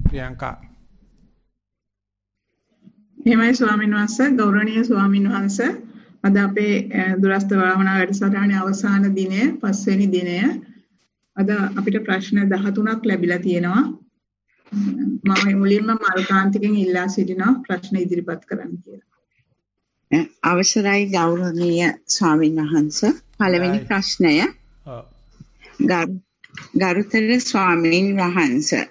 ප්‍රියංකා. එහෙමයි ස්වාමීන් වහන්සේ, ගෞරවනීය ස්වාමීන් වහන්සේ, අද අපේ දුරස්ත භාවනා වැඩසටහනේ අවසාන දිනය, 5 වෙනි දිනය. අද අපිට ප්‍රශ්න 13ක් ලැබිලා තියෙනවා. මම මුලින්ම මල්කාන්තිගෙන් ඉල්ලා සිටිනවා ප්‍රශ්න ඉදිරිපත් කරන්න කියලා. අවසරයි ගෞරවනීය ස්වාමීන් වහන්සේ. පළවෙනි ප්‍රශ්නය. ගරුතර ස්වාමීන් වහන්සේ.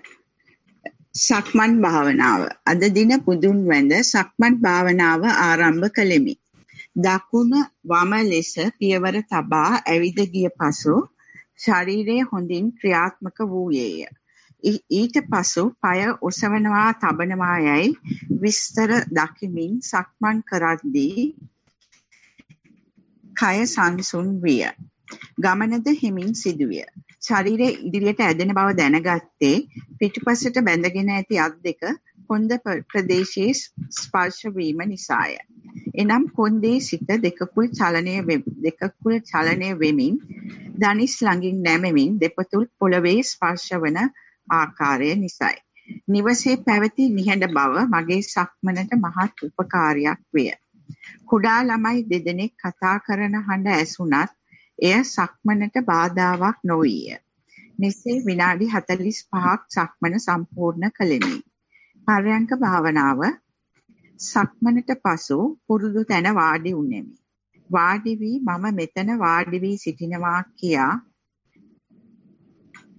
සක්මන් භාවනාව. අද දින පුදුන් වැඳ සක්මන් භාවනාව ආරම්භ කළෙමි. දකුණ වම ලෙස පියවර තබා ඇවිද ගිය පසු ශරීරය හොඳින් ක්‍රියාත්මක වූයේය. ඊට පසු পায় ඔසවනවා තබනවා යයි විස්තර දකිමින් සක්මන් කරද්දී කය සංසුන් විය. ගමනද හිමින් සිදුවිය. ශරීරය ඉදිරියට ඇදෙන බව දැනගත්තේ පිටුපසට බැඳගෙන ඇති අත් දෙක කොන්ද ප්‍රදේශයේ ස්පර්ශ වීම නිසාය. එනම් කොන්දේ සිට දෙකකුල් චලනය වෙමින් දනිස් ළඟින් නැමෙමින් දෙපතුල් පොළවේ ස්පර්ශ වන ආකාරය නිසායි. නිවසේ පැවති නිහඬ බව මගේ සක්මනට මහත් උපකාරයක් විය. කුඩා ළමයි දෙදෙනෙක් කතා කරන හඬ ඇසුණත් එය සක්මනට බාධාවක් නොවිය. මෙසේ විනාඩි 45ක් සක්මන සම්පූර්ණ කළෙමි. පර්යංක භාවනාව. සක්මනට පසු පුරුදු තැන වාඩි වුනේමි. වාඩි වී මම මෙතන වාඩි වී සිටිනවා කියා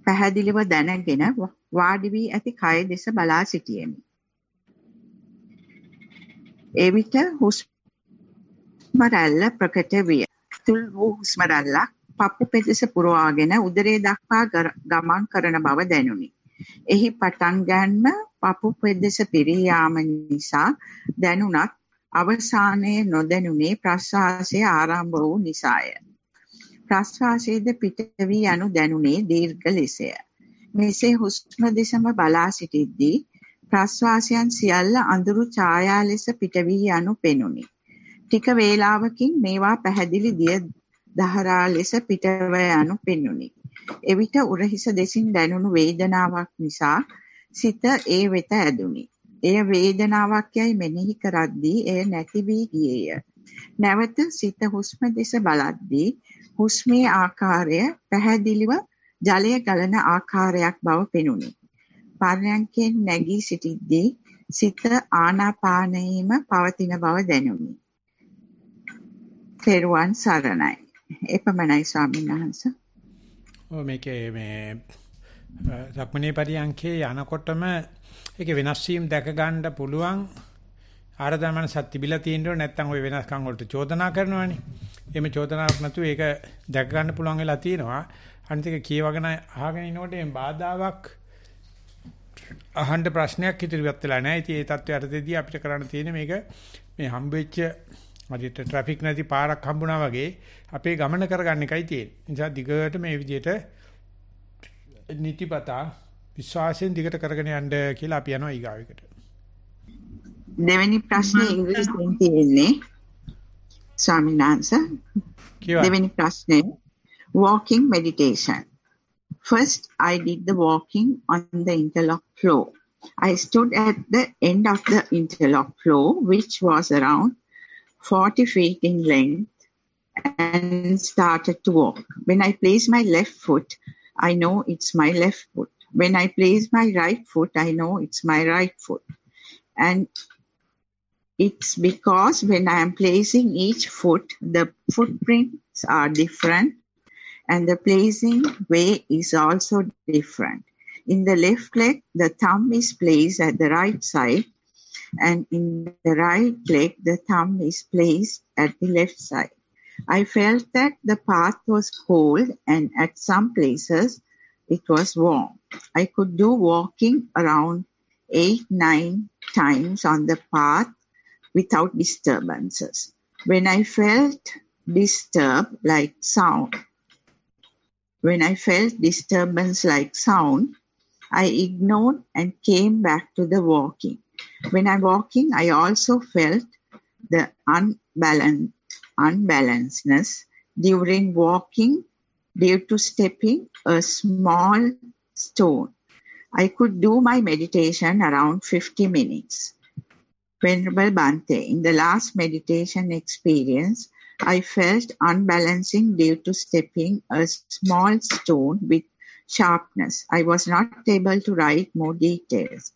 පැහැදිලිව දැනගෙන වාඩි වී ඇති කය දෙස බලා සිටියෙමි. එවිට හුස්ම රැල්ල ප්‍රකට විය. තුල් වූ හුස්ම රැල්ලක් පපු පෙදෙස පුරවාගෙන උදරය දක්වා ගමන් කරන බව දැනුනි. එහි පටන් ගැනීම පපු පෙදෙස පිරී යාම නිසා දැනුණත් අවසානයේ නොදැනුනේ ප්‍රශ්වාසය ආරම්භ වූ නිසාය. ප්‍රශ්වාසයේද පිට වී යනු දැනුනේ දීර්ඝ ලෙසය. මෙසේ හුස්ම දෙසම බලා සිටිද්දී ප්‍රශ්වාසයන් සියල්ල අඳුරු ඡායා ලෙස පිට වී යනු පෙනුනි. ටික වේලාවකින් මේවා පැහැදිලි දිය දහරා ලෙස පිටව යනු පෙනුනි. එවිට උරහිස දෙසින් දැනුණු වේදනාවක් නිසා සිත ඒ වෙත ඇදුනි. එය වේදනාවක් යයි මෙනෙහි කරද්දී එය නැති වී ගියේය. නැවත සිත හුස්ම දෙස බලද්දී හුස්මේ ආකාරය පැහැදිලිව ජලය ගලන ආකාරයක් බව පෙනුනි. පර්යංකයෙන් නැගී සිටිද්දී සිත ආනාපානයේම පවතින බව දැනුනි. තෙරුවන් සරණයි. එපමණයි ස්වාමීන් වහන්සේ. මේකේ මේ සක්මනේ පරියන්කේ යනකොටම ඒකේ වෙනස් වීම දැක ගන්න පුළුවන් ආරදමන සත්‍තිබිලා තියෙනව නැත්නම් ওই වෙනස්කම් වලට චෝදනා කරනවනේ. එහෙම චෝදනාවක් නැතුව ඒක දැක ගන්න පුළුවන් වෙලා තියෙනවා. අනිත් එක කියවගෙන අහගෙන ඉනකොට මේ බාධාවක් අහන්න ප්‍රශ්නයක් ඉදිරියට වෙලා නැහැ. ඉතින් ඒ තත්ත්වයටදී අපිට කරන්න තියෙන්නේ මේක මේ හම්බෙච්ච හරියට ට්‍රැෆික් නැති පාරක් හම්බුණා වගේ අපේ ගමන කරගන්න එකයි තියෙන්නේ. නිසා දිගට මේ විදිහට නිතිපතා විශ්වාසයෙන් දිගට කරගෙන යන්න කියලා අපි යනවා ඊගාවෙකට. දෙවෙනි ප්‍රශ්නේ ඉංග්‍රීසියෙන් තියෙන්නේ ස්වාමීන් වහන්සේ. දෙවෙනි ප්‍රශ්නේ walking meditation. First, I did the walking on the interlock floor. I stood at the end of the interlock floor, which was around 40 feet in length, and started to walk. When I place my left foot, I know it's my left foot. When I place my right foot, I know it's my right foot. And it's because when I am placing each foot, the footprints are different and the placing way is also different. In the left leg, the thumb is placed at the right side, and in the right leg, the thumb is placed at the left side. I felt that the path was cold and at some places it was warm. I could do walking around 8-9 times on the path without disturbances. When I felt disturbance like sound, I ignored and came back to the walking. When I'm walking, I also felt the unbalancedness during walking due to stepping a small stone. I could do my meditation around 50 minutes. Venerable Bhante, in the last meditation experience, I felt unbalancing due to stepping a small stone with sharpness. I was not able to write more details.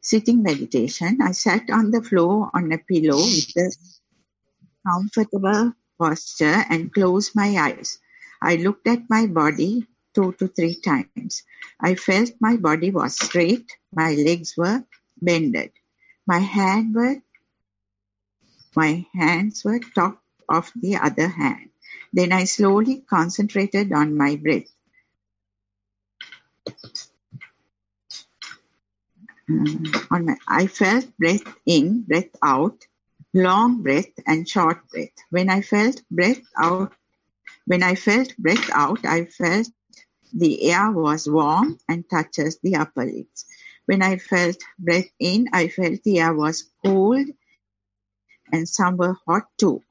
Sitting meditation, I sat on the floor on a pillow with a comfortable posture and closed my eyes. I looked at my body 2 to 3 times. I felt my body was straight, my legs were bended. My hands were top of the other hand. Then I slowly concentrated on my breath. I felt breath in, breath out, long breath and short breath. When I felt breath out, I felt the air was warm and touches the upper lips. When I felt breath in, I felt the air was cold and some were hot too.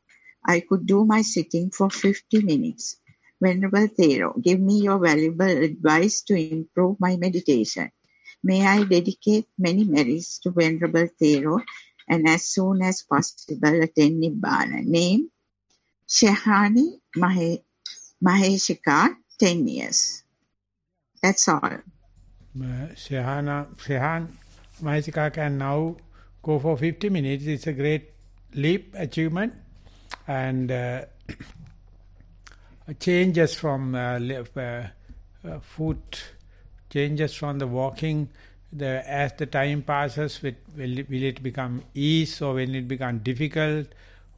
I could do my sitting for 50 minutes. Venerable Thero, give me your valuable advice to improve my meditation. May I dedicate many merits to Venerable Thero and as soon as possible attend Nibbana. Name, Shehani Maheshika, 10 years. That's all. Shehan Maheshika can now go for 50 minutes. It's a great leap achievement and changes from foot, changes from the walking. As the time passes, will it become ease or will it become difficult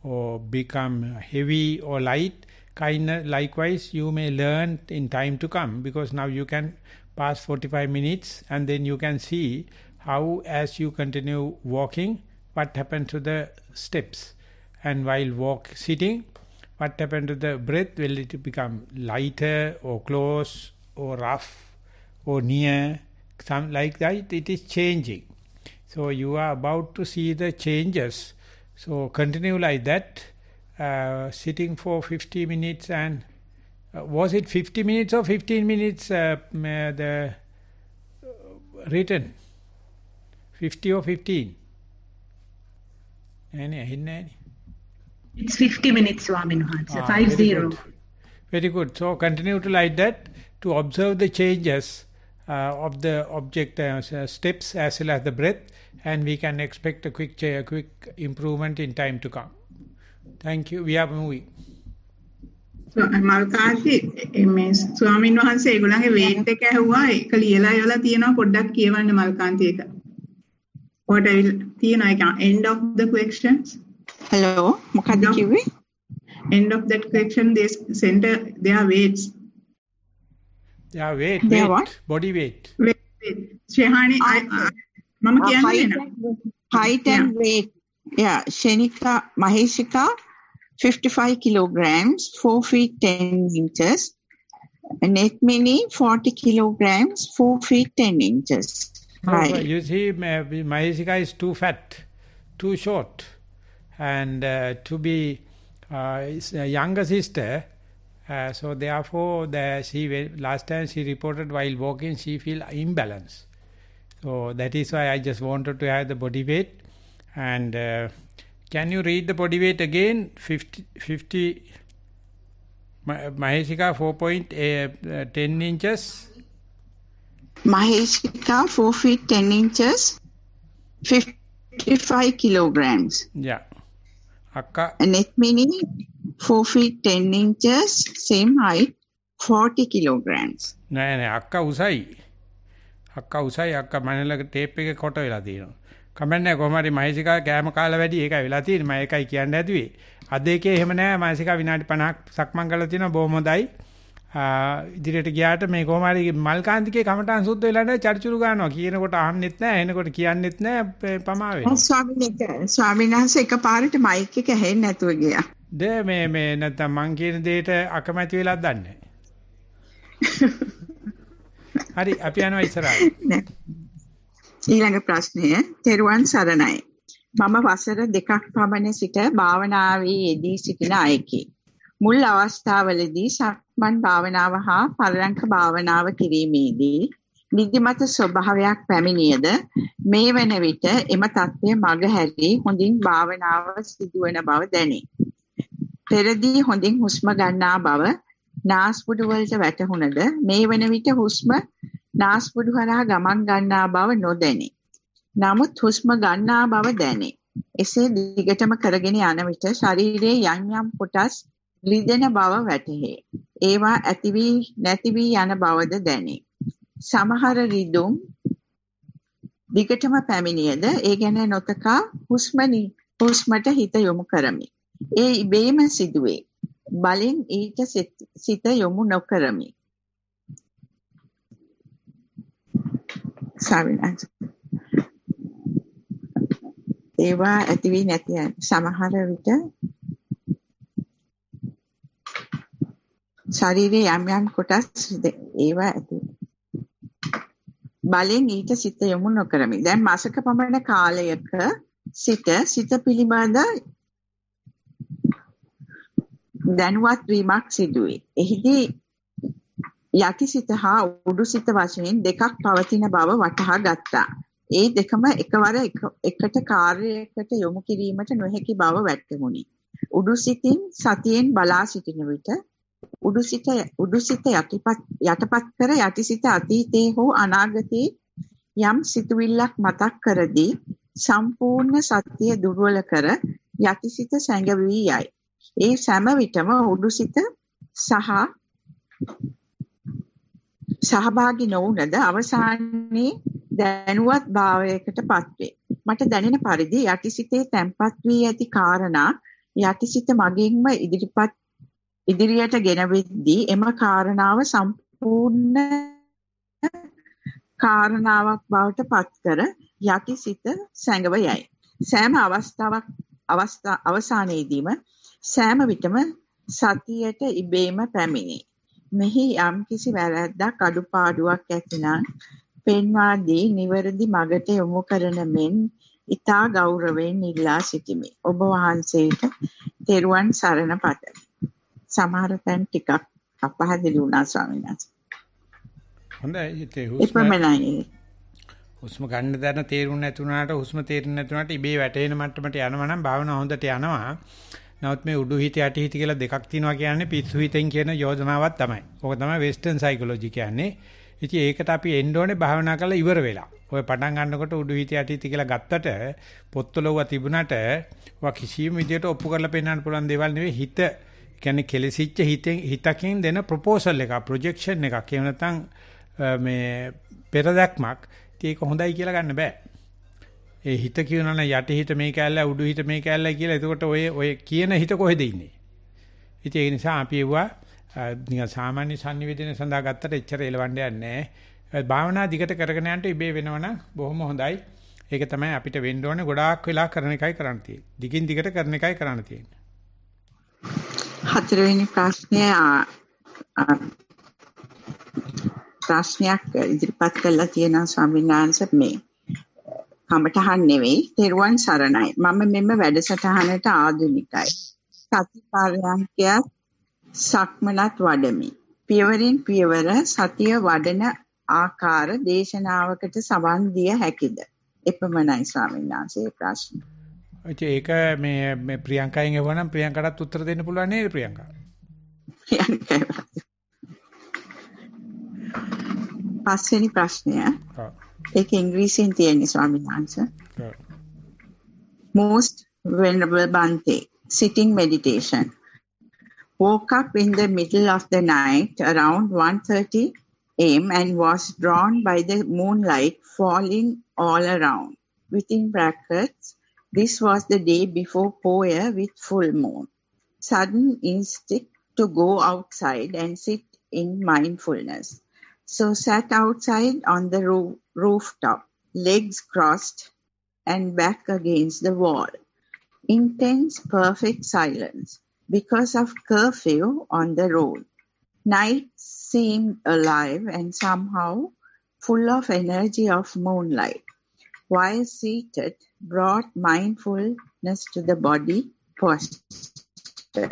or become heavy or light? Likewise, you may learn in time to come because now you can pass 45 minutes and then you can see how as you continue walking, what happened to the steps. And while sitting, what happened to the breath? Will it become lighter or close or rough or near? Some like that, it is changing. So you are about to see the changes. So continue like that, sitting for 50 minutes and was it 50 minutes or 15 minutes the written? 50 or 15? It's 50 minutes, Swamin Wahanse, 50. Very good. So continue to like that to observe the changes of the object steps as well as the breath, and we can expect a quick improvement in time to come. Thank you. We are moving. So Malkanthi මේ ස්වාමීන් වහන්සේ ඒගොල්ලන්ගේ weight එක ඇහුවා ඒක ලියලා යවලා තියෙනවා පොඩ්ඩක් කියවන්න මල්කාන්ති ඒක. What I will තියෙනවා ඒක end of the questions. Hello, මොකක්ද කිව්වේ? End of that question they send their weights. Yeah, weight. Body weight. Shehani, mama කියන්න height and weight. Yeah, Shenika Maheshika, 55 kilograms, 4 feet 10 inches. Netmini, 40 kilograms, 4 feet 10 inches. Right. You see, Maheshika is too fat, too short. And to be his younger sister, so therefore, last time she reported while walking, she feel imbalance. So that is why I just wanted to have the body weight. And can you read the body weight again? 50 Maheshika 4.10 inches. Maheshika 4 feet 10 inches, 55 kilograms. Yeah. Akka. Netmini 4 feet 10 inches, same height, 40 kilograms. නෑ අක්කා උසයි අක්කා මනලක tape එකේ කොට වෙලා තියෙනවා. Comment නැහැ කොහොම හරි මහේසිකා කෑම කාලා වැඩි ඒකයි වෙලා තියෙන්නේ. මම ඒකයි කියන්න හැදුවේ. අද එකේ එහෙම නැහැ මහේසිකා විනාඩි 50ක් සක්මන් කරලා තියෙනවා බොහොම හොඳයි. ඉදිරියට ගියාට මේ කොහොම හරි මල්කාන්තිකේ කමටහන් සුද්ධ වෙලා නැහැ චර්චුරු ගන්නවා. කියනකොට අහන්නෙත් නැහැ එනකොට කියන්නෙත් නැහැ පමා වෙනවා. ස්වාමීන් වහන්සේ එකපාරට මයික් එක ඇහෙන්නේ නැතුව ගියා. මේ නැත්තම් මං කියන දෙයට අකමැති වෙලාද දන්නේ හරි අපි යනවා ඉස්සරහට. ඊළඟ ප්‍රශ්නය තෙරුවන් සරණයි. මම වසර 2ක් පමණ සිට භාවනාවේ යෙදී සිටින අයෙකි. මුල් අවස්ථාවලදී සක්මන් භාවනාව හා පරයන්ක භාවනාව කිරීමේදී නිදිමත ස්වභාවයක් පැමිණියද මේ වන විට එම තත්ත්වය මගහැරී හොඳින් භාවනාව සිදුවන බව දැනේ. පෙරදී හොඳින් හුස්ම ගන්නා බව නාස්පුඩු වලට වැටහුණද මේ වන විට හුස්ම නාස්පුඩු හරහා ගමන් ගන්නා බව නොදැනේ. නමුත් හුස්ම ගන්නා බව දැනේ. එසේ දිගටම කරගෙන යන විට ශරීරයේ යම් යම් කොටස් රිදෙන බව වැටහේ. ඒවා ඇති වී නැති වී යන බවද දැනේ. සමහර රිදුම් දිගටම පැමිණියද ඒ ගැන නොතකා හුස්මට හිත යොමු කරමි. ඒ ඉබේම සිදුවේ. බලෙන් ඊට සිත යොමු නොකරමි. ඒවා ඇති වී නැති යන සමහර විට ශරීරයේ යම් යම් කොටස් ඒවා ඇති බලෙන් ඊට සිත යොමු නොකරමි. දැන් මාසක පමණ කාලයක සිත පිළිබඳ දැනුවත් වීමක් සිදුවේ. එහිදී යටි සිත හා උඩු සිත වශයෙන් දෙකක් පවතින බව වටහා ගත්තා. ඒ දෙකම එකවර එකට කාර්යයකට යොමු කිරීමට නොහැකි බව වැටහුණි. උඩු සිතින් සතියෙන් බලා සිටින විට උඩු සිත යටපත් කර යටි සිත අතීතයේ හෝ අනාගතයේ යම් සිතුවිල්ලක් මතක් කරදී සම්පූර්ණ සතිය දුර්වල කර යටි සිත සැඟවී යයි. ඒ සෑම විටම උඩු සිත සහභාගී නොවුනද අවසානයේ දැනුවත් භාවයකට පත්වේ. මට දැනෙන පරිදි යටි සිතේ තැන්පත් වී ඇති කාරණා යටි සිත මගින්ම ඉදිරියට ගෙන වෙද්දී එම කාරණාව සම්පූර්ණ කාරණාවක් බවට පත් කර යටි සිත සැඟව යයි. සෑම අවසානයේදීම සෑම විටම සතියට ඉබේම පැමිණේ. මෙහි යම් කිසි වැරැද්දක් අඩුපාඩුවක් ඇතිනම් පෙන්වා දී නිවැරදි මගට යොමු කරන මෙන් ඉතා ගෞරවයෙන් ඉල්ලා සිටිමි. ඔබ වහන්සේට තෙරුවන් සරණ පතමි. සමහර තැන් ටිකක් අපහදලි වුණා ස්වාමීන් වහන්සේ. හොඳයි. හුස්ම ගන්න දැන තේරුම් නැතුණාට හුස්ම තේරෙන්නේ නැතුණාට ඉබේ වැටෙන මට්ටමට යනවා නම් භාවනාව හොඳට යනවා. නමුත් මේ උඩු හිත යටි හිත කියලා දෙකක් තියෙනවා කියන්නේ පිස්සු හිතෙන් කියන යෝජනාවක් තමයි. ඕක තමයි වෙස්ටර්න් සයිකොලොජි කියන්නේ. ඉතින් ඒකට අපි එන්න ඕනේ භාවනා කරලා ඉවර වෙලා. ඔය පටන් ගන්නකොට උඩු හිත යටි හිත කියලා ගත්තට පොත්වල තිබුණාට ඔය කිසියම් විදියට ඔප්පු කරලා පෙන්නන්න පුළුවන් දේවල් නෙවෙයි. හිත කියන්නේ කෙලසිච්ච හිතකින් දෙන ප්‍රොපෝසල් එක, ප්‍රොජෙක්ෂන් එකක්. එහෙම නැත්නම් මේ පෙරදැක්මක්. ඒක හොඳයි කියලා ගන්න බෑ. ඒ හිත කියනවනම් යටි හිත මේ කැල්ල උඩු හිත මේ කැල්ල කියලා. එතකොට ඔය කියන හිත කොහෙද ඉන්නේ? ඉතින් ඒ නිසා අපි ඒවා නිකන් සාමාන්‍ය sannivedana සඳහා ගත්තට එච්චර එලවන්න යන්නේ නැහැ. භාවනා දිගට කරගෙන යන්න ඉබේ වෙනවනම් බොහොම හොඳයි. ඒක තමයි අපිට වෙන්න ඕනේ. ගොඩාක් වෙලා කරන එකයි කරන්න තියෙන්නේ. දිගින් දිගට කරන එකයි කරන්න තියෙන්නේ. හතරවෙනි ප්‍රශ්නයක් ඉදිරිපත් කළා තියෙනවා ස්වාමීන් වහන්සේ. මේ කමටහන් නෙවෙයි, තෙරුවන් සරණයි. මම මෙන්න වැඩසටහනට ආධුනිකයි. සති පරයන්කයක් සක්මනත් වඩමි. පියවරින් පියවර සතිය වඩන ආකාර දේශනාවකට සවන් දිය හැකිද? එපමණයි ස්වාමීන් වහන්සේ ප්‍රශ්න. ඒක මේ ප්‍රියංකාගෙන් එවනම් ප්‍රියංකාටත් උත්තර දෙන්න පුළුවන් නේද ප්‍රියංකා? පස්වෙනි ප්‍රශ්නය. ඒක ඉංග්‍රීසියෙන් තියෙන ස්වාමීන් වහන්සේ. Most Venerable Bhante, sitting meditation. Woke up in the middle of the night around 1:30 a.m. and was drawn by the moonlight falling all around. Within brackets, this was the day before Poya with full moon. Sudden instinct to go outside and sit in mindfulness. So sat outside on the rooftop, legs crossed and back against the wall. Intense, perfect silence because of curfew on the road. Night seemed alive and somehow full of energy of moonlight. While seated, brought mindfulness to the body posture.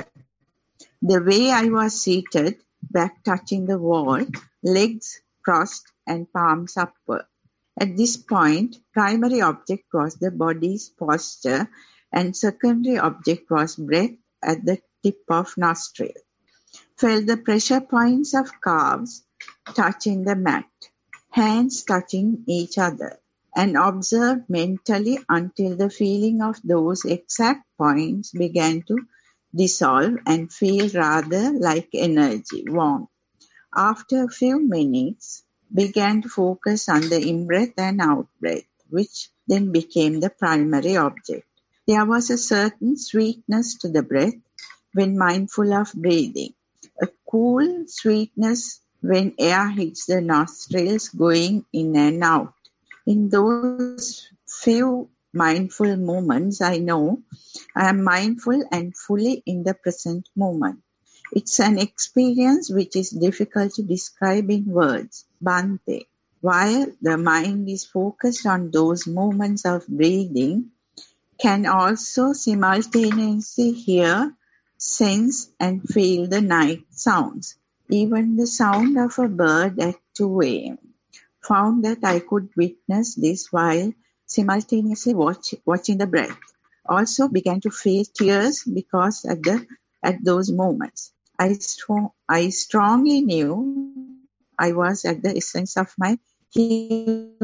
The way I was seated, back touching the wall, legs crossed and palms upward. At this point, primary object was the body's posture and secondary object was breath at the tip of nostril. Felt the pressure points of calves touching the mat, hands touching each other, and observed mentally until the feeling of those exact points began to dissolve and feel rather like energy, warmth. After a few minutes, began to focus on the in-breath and out-breath, which then became the primary object. There was a certain sweetness to the breath when mindful of breathing, a cool sweetness when air hits the nostrils going in and out. In those few mindful moments, I know I am mindful and fully in the present moment. It's an experience which is difficult to describe in words, Bhante. While the mind is focused on those moments of breathing, can also simultaneously hear, sense and feel the night sounds, even the sound of a bird at 2 a.m. Found that I could witness this while simultaneously watching the breath. Also began to feel tears because at those moments. I strongly knew I was at the essence of my humanness,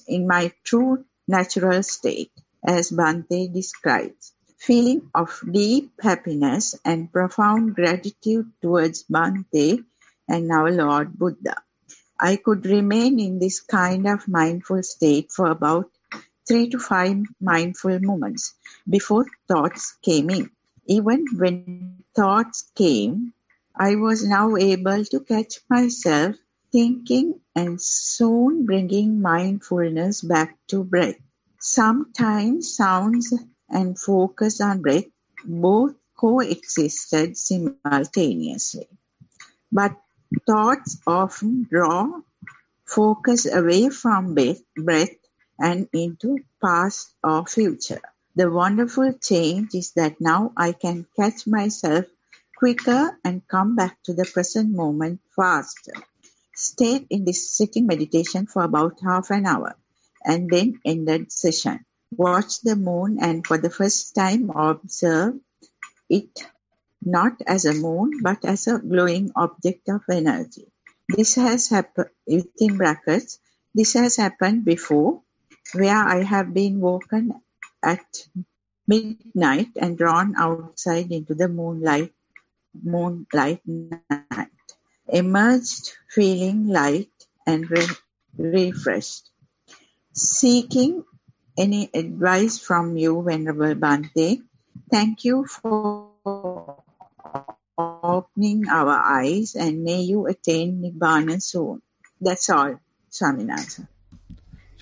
in my true natural state, as Bhante describes. Feeling of deep happiness and profound gratitude towards Bhante and our Lord Buddha. I could remain in this kind of mindful state for about 3 to 5 mindful moments before thoughts came in. Even when thoughts came, I was now able to catch myself thinking and soon bringing mindfulness back to breath. Sometimes sounds and focus on breath both coexisted simultaneously. But thoughts often draw focus away from breath and into past or future. The wonderful change is that now I can catch myself quicker and come back to the present moment faster. Stayed in this sitting meditation for about half an hour and then ended session. Watched the moon and for the first time observed it not as a moon but as a glowing object of energy. This has happened, within brackets, this has happened before where I have been woken at midnight and drawn outside into the moonlight night. Emerged feeling light and refreshed. Seeking any advice from you, Venerable Bhante. Thank you for opening our eyes and may you attain Nibbana soon. That's all, Swaminathan.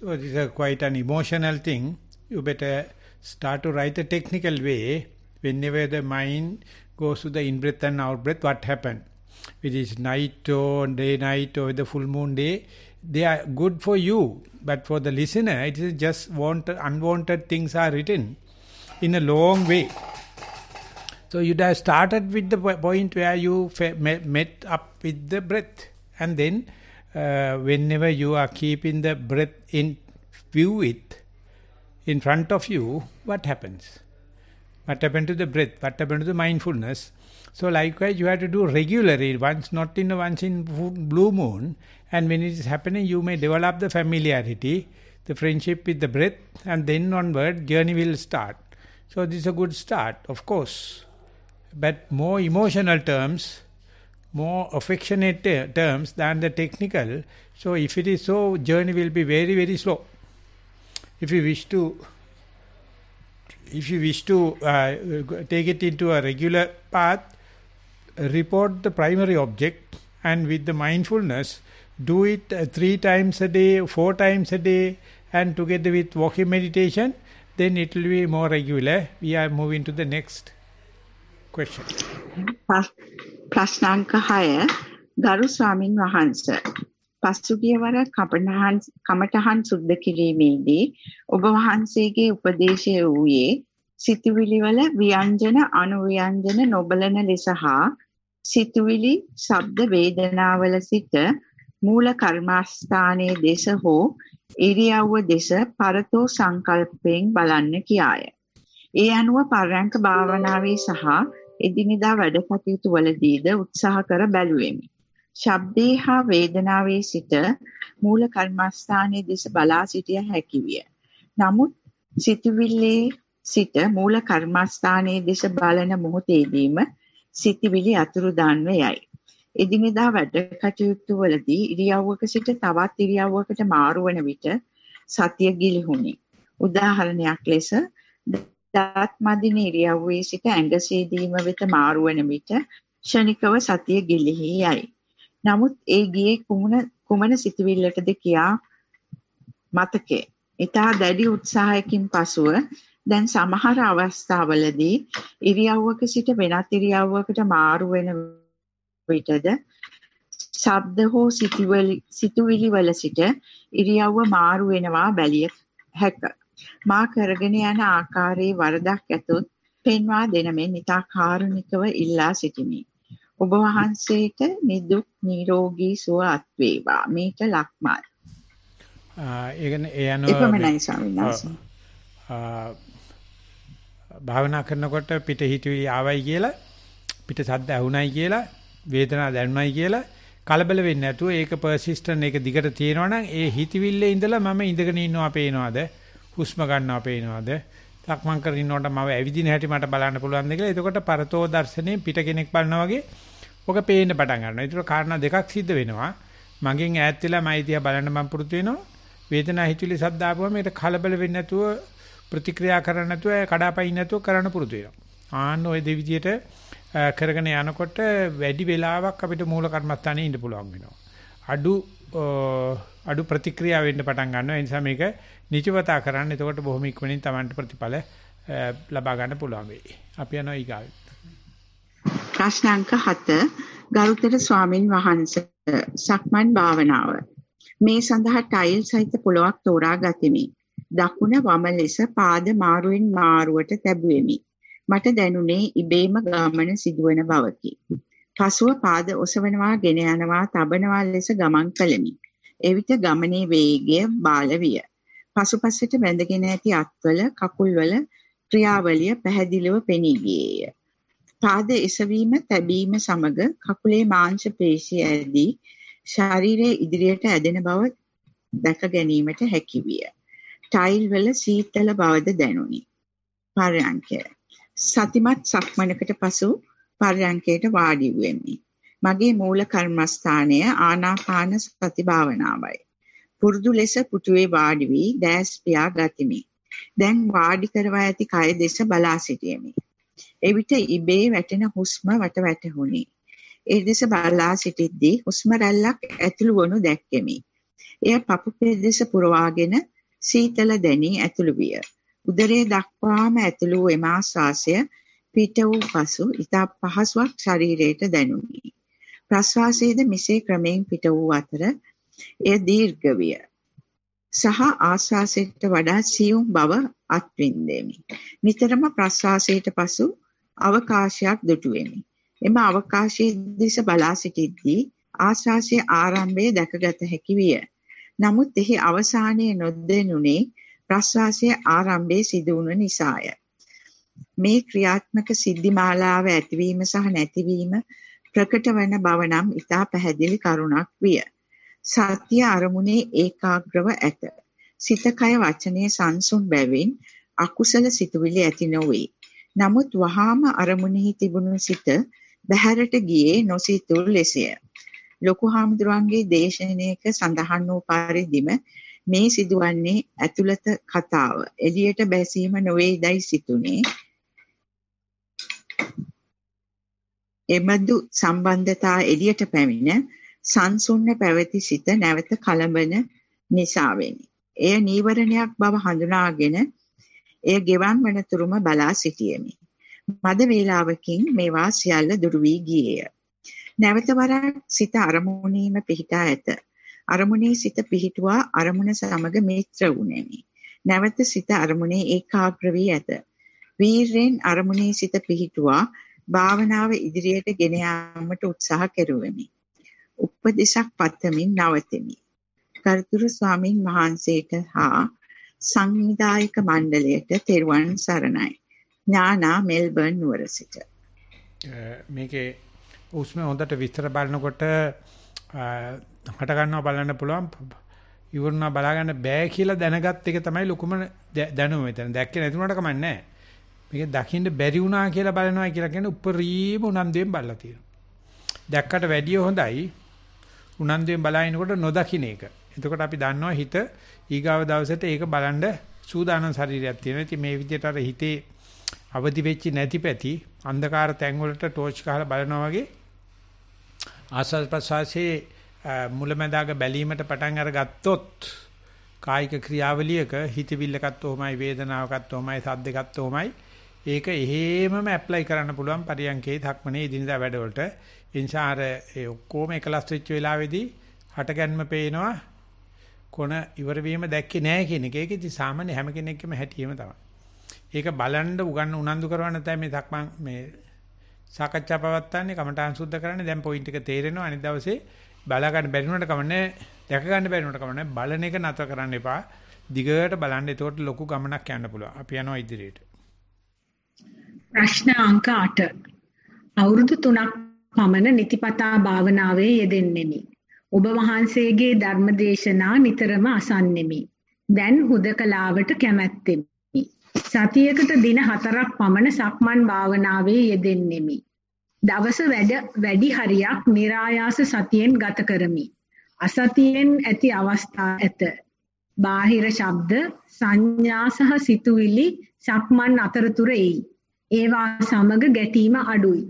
So this is quite an emotional thing. You better start to write a technical way. Whenever the mind goes to the in-breath and out-breath, what happened? It is night or day-night or the full moon day. They are good for you. But for the listener, it is just unwanted things are written in a long way. So you have started with the point where you met up with the breath. And then whenever you are keeping the breath in view in front of you, what happens? What happened to the breath? What happened to the mindfulness? So likewise, you have to do regularly, once in blue moon, and when it is happening, you may develop the familiarity, the friendship with the breath, and then onward, journey will start. So this is a good start, of course. But more emotional terms, more affectionate terms than the technical. So if it is so, journey will be very, very slow. If you wish to take it into a regular path, report the primary object and with the mindfulness, do it 3 times a day, 4 times a day, and together with walking meditation, then it will be more regular. We are moving to the next question. ප්‍රශ්නාංක 6 ගරු ස්වාමින් වහන්සේ පසුගිය වර කමඨහන් සුද්ධ කිරීමේදී ඔබ වහන්සේගේ උපදේශය වූයේ සිතුවිලි වල ව්‍යංජන අනුව්‍යංජන නොබලන ලෙස හා සිතුවිලි ශබ්ද වේදනාවල සිට මූල කර්මස්ථානයේ දේශ හෝ ඉරියව්ව දේශ පරතෝ සංකල්පයෙන් බලන්න කියාය. ඒ අනුව පරයන්ක භාවනාවේ සහ එදිනෙදා වැඩ කටයුතු වලදීද උත්සාහ කර බැලුවෙමි. ශබ්දේ හා වේදනාවේ සිට මූල කර්මස්ථානයේ දේශ බලා සිටිය හැකි විය. නමුත් සිතුවිල්ලේ සිට මූල කර්මස්ථානයේ දේශ බලන මොහොතේදීම සිතුවිලි අතුරුදන්ව යයි. එදිනෙදා වැඩ කටයුතු වලදී ඉරියව්වක සිට තවත් ඉරියව්වකට මාරු වන විට සතිය ගිලිහුණි. උදාහරණයක් ලෙස දත් මදින ඉරියව්වේ සිට ඇඟ සේදීම වෙත මාරු වන විට ක්ෂණිකව සතිය ගිලිහි යයි. නමුත් ඒ ගියේ කුමන සිතුවිල්ලටද කියා මතකය. ඊටා දැඩි උත්සාහයකින් පසුව දැන් සමහර අවස්ථාවලදී ඉරියව්වක සිට වෙනත් ඉරියව්වකට මාරු වෙන විටද ශබ්ද හෝ සිතුවිලි වල සිට ඉරියව්ව මාරු වෙනවා බැලිය හැක. මා කරගෙන යන ආකාරයේ වරදක් ඇතොත් පෙන්වා දෙන මෙන් ඉතා කාරුණිකව ඉල්ලා සිටිමි. ඔබ වහන්සේට නිදුක් නිරෝගී සුව අත් වේවා. මේක ලක්මල්. එපමණයි ස්වාමීන් වහන්සේ. භාවනා කරනකොට පිට හිතුවිලි ආවයි කියලා පිට සද්ද ඇහුණයි කියලා වේදනාව දැනුණයි කියලා කලබල වෙන්නේ නැතුව ඒක පර්සිස්ටන්ට් ඒක දිගට තියෙනවා නම් ඒ හිතවිල්ලේ ඉඳලා මම ඉඳගෙන ඉන්නවා පේනවාද හුස්ම ගන්නවා පේනවාද සක්මන් කරගෙන ඉන්නකොට මම ඇවිදින හැටි මට බලන්න පුළුවන්ද කියලා. එතකොට පරතෝ දර්ශනේ පිට කෙනෙක් බලනවා වගේ ඔක පේන්න පටන් ගන්නවා. ඒතර කාරණා දෙකක් සිද්ධ වෙනවා. මගෙන් ඈත් වෙලා මයි දිහා බලන්න මම පුරුදු වෙනවා. වේදනාව හිතවිලි සද්ද ආපුවම මේක කලබල වෙන්නේ නැතුව ප්‍රතික්‍රියා කරන්න නැතුව කඩාපයින් නැතුව කරන්න පුරුදු වෙනවා. ආන්න ওই දෙවිදියට කරගෙන යනකොට වැඩි වෙලාවක් අපිට මූල කර්මස්ථානයේ ඉන්න පුළුවන් වෙනවා. අඩු ප්‍රතික්‍රියා වෙන්න පටන් ගන්නවා. ඒ නිසා මේක නිචවතා කරන්න. එතකොට බොහොම ඉක්මනින් Tamanට ප්‍රතිඵල ලබා ගන්න පුළුවන් වෙයි. අපි යනවා ඊගාවට. ප්‍රශ්න අංක 7 ගරුතර ස්වාමින් වහන්සේ සක්මන් භාවනාව. මේ සඳහා ටයිල් සහිත පොළොවක් තෝරා ගතිමි. දකුණ වම ලෙස පාද මාරුවෙන් මාරුවට තැබුවෙමි. මට දැනුනේ ඉබේම ගමන සිදුවන බවකි. පසුව පාද ඔසවනවා, ගෙන යනවා, තබනවා ලෙස ගමන් කළෙමි. එවිට ගමනේ වේගය බාල විය. පසුපසට බැඳගෙන ඇති අත්වල, කකුල්වල ක්‍රියාවලිය පැහැදිලිව පෙනී ගියේය. පාද එසවීම, තැබීම සමග කකුලේ මාංශ පේශිය ඇදී ශරීරයේ ඉදිරියට ඇදෙන බව දැක ගැනීමට හැකි විය. ටයිල් වල සීතල බවද දැනුනි. පර්යංකය. සතිමත් සක්මනකට පසු පර්යංකයට වාඩි වෙමි. මගේ මූල කර්මස්ථානය ආනාපාන සති භාවනාවයි. පුරුදු ලෙස පුටුවේ වාඩි වී දැස් පියා ගතිමි. දැන් වාඩි කරවා ඇති කය දෙස බලා සිටියෙමි. එවිට ඉබේ වැටෙන හුස්ම වැටහුණි. ඒ දෙස බලා සිටිද්දී හුස්ම රැල්ලක් ඇතුළු වනු දැක්කෙමි. එය පපු පෙදෙස පුරවාගෙන සීතල දැනී ඇතුළු විය. උදරයේ දක්වාම ඇතුළු වූ එම ආශ්වාසය පිට වූ පසු ඉතා පහසුවක් ශරීරයට දැනුනි. ප්‍රශ්වාසයේද මෙසේ ක්‍රමයෙන් පිට වූ අතර එය දීර්ඝ විය. සහ ආශ්වාසයට වඩා සියුම් බව අත්විඳෙමි. නිතරම ප්‍රශ්වාසයට පසු අවකාශයක් දුටුවෙමි. එම අවකාශයේ දෙස බලා සිටිද්දී ආශ්වාසයේ ආරම්භය දැකගත හැකි විය. නමුත් එහි අවසානයේ නොදැනුනේ ප්‍රශ්වාසයේ ආරම්භයේ සිදු වුණ නිසාය. මේ ක්‍රියාත්මක සිද්ධිමාලාව ඇතිවීම සහ නැතිවීම ප්‍රකට වන බව නම් ඉතා පැහැදිලි කරුණක් විය. සත්‍ය අරමුණේ ඒකාග්‍රව ඇත. සිත කය වචනයේ සංසුන් බැවින් අකුසල සිතුවිලි ඇති නොවේ. නමුත් වහාම අරමුණෙහි තිබුණු සිත බහැරට ගියේ නොසිතූ ලෙසය. ලොකු හාමුදුරුවන්ගේ දේශනාවක සඳහන් වූ පරිදිම මේ සිදුවන්නේ ඇතුළත කතාව. එළියට බැසීම නොවේදයි සිතුනේ. එබඳු සම්බන්ධතා එළියට පැමිණ සංසුන්න පැවති සිත නැවත කලබන නිසාවෙනි. එය නීවරණයක් බව හඳුනාගෙන එය ගෙවන් වන තුරුම බලා සිටියෙමි. මද වේලාවකින් මේවා සියල්ල දුරු වී ගියේය. නැවත වරක් සිත අරමුණේම පිහිටා ඇත. අරමුණේ සිත පිහිටුවා අරමුණ සමග මිත්‍ර වුනේමි. නැවත සිත අරමුණේ ඒකාග්‍ර වී ඇත. වීරයෙන් අරමුණේ සිත පිහිටුවා භාවනාව ඉදිරියට ගෙන යාමට උත්සාහ කෙරුවෙමි. උපදේශක් පතමින් නවතිමි. කර්තෘ ස්වාමීන් වහන්සේට හා සංවිධායක මණ්ඩලයට තෙරුවන් සරණයි. ඥානා මෙල්බර්න් නුවර සිට. මේකේ උස්ම හොඳට විස්තර බලනකොට හට ගන්නවා බලන්න පුළුවන් ඉවරනා බලා ගන්න බෑ කියලා දැනගත් එක තමයි ලොකුම දැනුම මෙතන. දැක්කේ නැති උනට කමක් නැහැ. මේක දකින්න බැරි වුණා කියලා බලනවා කියලා කියන්නේ උපරිම උනන්දුවෙන් බලලා තියෙනවා. දැක්කට වැඩිය හොඳයි උනන්දුවෙන් බලනකොට නොදකින්න එක. එතකොට අපි දන්නවා හිත ඊගාව දවසට ඒක බලන්න සූදානම් ශරීරයක් තියෙනවා. ඉතින් මේ විදිහට අර හිතේ අවදි වෙච්ච නැති පැති අන්ධකාර තැන් වලට ටෝච් ගහලා බලනවා වගේ ආස්වාද ප්‍රසවාසයේ මුලැමැදාග බැලීමට පටන් අරගත්තොත් කායික ක්‍රියාවලියක හිතවිල්ලකත් උමයි වේදනාවකත් උමයි සද්දකත් උමයි ඒක එහෙමම ඇප්ලයි කරන්න පුළුවන් පරියන්කේ ධක්මනේ දිනදා වැඩවලට. ඒ නිසා අර ඒ ඔක්කොම එකලස් වෙච්ච වෙලාවේදී හටගන්ම පේනවා කොන ඉවර වීම දැක්කේ නැහැ කියන එක. ඒක ඉතින් සාමාන්‍ය හැම කෙනෙක්ගේම හැටියෙම තමයි. ඒක බලන්න උනන්දු කරවන්න තමයි මේ ධක්මන් මේ සාකච්ඡා පවත්වන්නේ කමඨාන් සුද්ධ කරන්නේ. දැන් පොයින්ට් එක තේරෙනවා. අනිත් දවසේ බලා ගන්න බැරි වුණාට කමන්නේ දැක ගන්න බැරි වුණාට කමන්නේ බලන එක නතර කරන්න එපා. දිගට බලන්න. එතකොට ලොකු ගමනක් යන්න පුළුවන්. අපි යනවා ඉදිරියට. ප්‍රශ්න අංක 8. අවුරුදු 3ක් පමණ නිතිපතා භාවනාවේ යෙදෙන්නෙමි. ඔබ වහන්සේගේ ධර්මදේශනා නිතරම අසන්නෙමි. දැන් හුදකලාවට කැමැත්තෙමි. සතියකට දින 4ක් පමණ සක්මන් භාවනාවේ යෙදෙන්නෙමි. දවස වැඩි හරියක් નિરાයාස සතියෙන් ගත කරමි. අසතියෙන් ඇති අවස්ථා ඇත. බාහිර ශබ්ද, සංඥා සහ සිතුවිලි සක්මන් අතරතුර එයි. ඒවා සමග ගැටීම අඩුයි.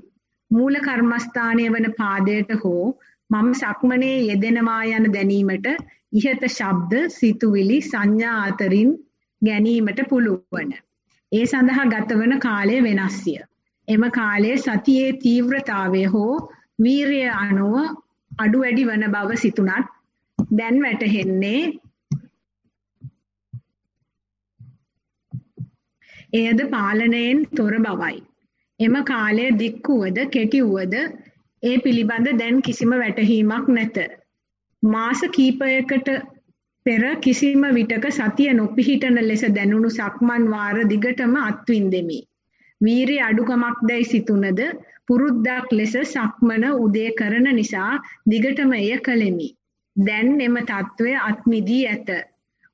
මූල කර්මස්ථානයේ වන පාදයට හෝ මම සක්මනේ යෙදෙනවා යන දැනීමට ඉහත ශබ්ද, සිතුවිලි, සංඥා අතරින් ගැනීමට පුළුවන්. ඒ සඳහා ගතවන කාලය වෙනස්ය. එම කාලයේ සතියේ තීව්‍රතාවය හෝ වීරිය අනුව අඩු වැඩි වන බව සිතුණත් දැන් වැටහෙන්නේ එයද පාලනයෙන් තොර බවයි. එම කාලය දික් වුවද කෙටි වුවද ඒ පිළිබඳ දැන් කිසිම වැටහීමක් නැත. මාස කිහිපයකට පෙර කිසිම විටක සතිය නොපිහිටන ලෙස දැනුණු සක්මන් වාර දිගටම අත්විඳෙමි. වීරිය අඩුකමක් දැයි සිතුනද පුරුද්දක් ලෙස සක්මන උදේ කරන නිසා දිගටම එය කළෙමි. දැන් එම తත්වය අත්මිදී ඇත.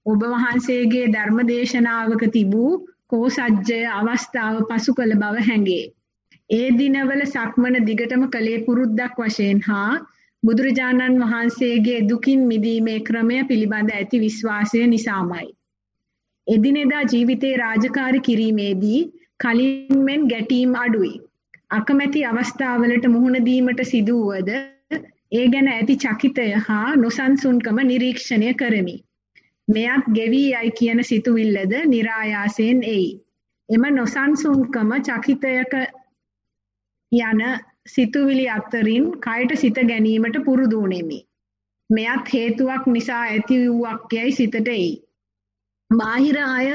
ඔබ වහන්සේගේ ධර්මදේශනාවක තිබූ කෝසජ්ජය අවස්ථාව පසු කළ බව හැඟේ. ඒ දිනවල සක්මන දිගටම කළේ පුරුද්දක් වශයෙන් හා බුදුරජාණන් වහන්සේගේ දුකින් මිදීමේ ක්‍රමය පිළිබඳ ඇති විශ්වාසය නිසාමයි. එදිනෙදා ජීවිතේ රාජකාරී කිරීමේදී කලින් මෙන් ගැටීම් අඩුයි. අකමැති අවස්ථාවලට මුහුණ දීමට සිදු වුවද ඒ ගැන ඇති චකිතය හා නොසන්සුන්කම නිරීක්ෂණය කරමි. මෙයත් ගෙවී යයි කියන සිතුවිල්ලද નિરાයාසයෙන් එයි. එම නොසන්සුන්කම චකිතයක යන සිතුවිලි අතරින් කයට සිත ගැනීමට පුරුදු වුනේමි. මෙයත් හේතුවක් නිසා ඇති වූවක් යයි සිතට එයි. බාහිර අය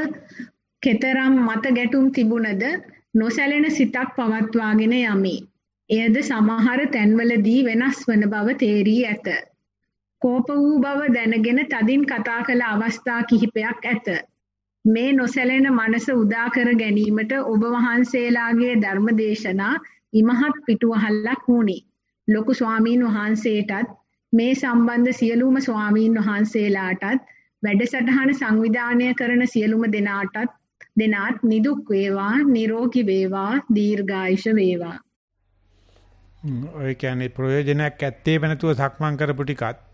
කෙතරම් මත ගැටුම් තිබුණද නොසැලෙන සිතක් පවත්වාගෙන යමි. එයද සමහර තැන්වලදී වෙනස් වන බව තේරී ඇත. කෝප වූ බව දැනගෙන තදින් කතා කළ අවස්ථා කිහිපයක් ඇත. මේ නොසැලෙන මනස උදා කර ගැනීමට ඔබ වහන්සේලාගේ ධර්ම දේශනා ඉමහත් පිටුවහලක් වුණි. ලොකු ස්වාමීන් වහන්සේටත් මේ සම්බන්ධ සියලුම ස්වාමීන් වහන්සේලාටත් වැඩසටහන සංවිධානය කරන සියලුම දෙනාත් නිදුක් වේවා, නිරෝගී වේවා, දීර්ඝායුෂ වේවා. ඔය කියන්නේ ප්‍රයෝජනයක් ඇත්තේ වෙනතුව සක්මන් කරපු ටිකත්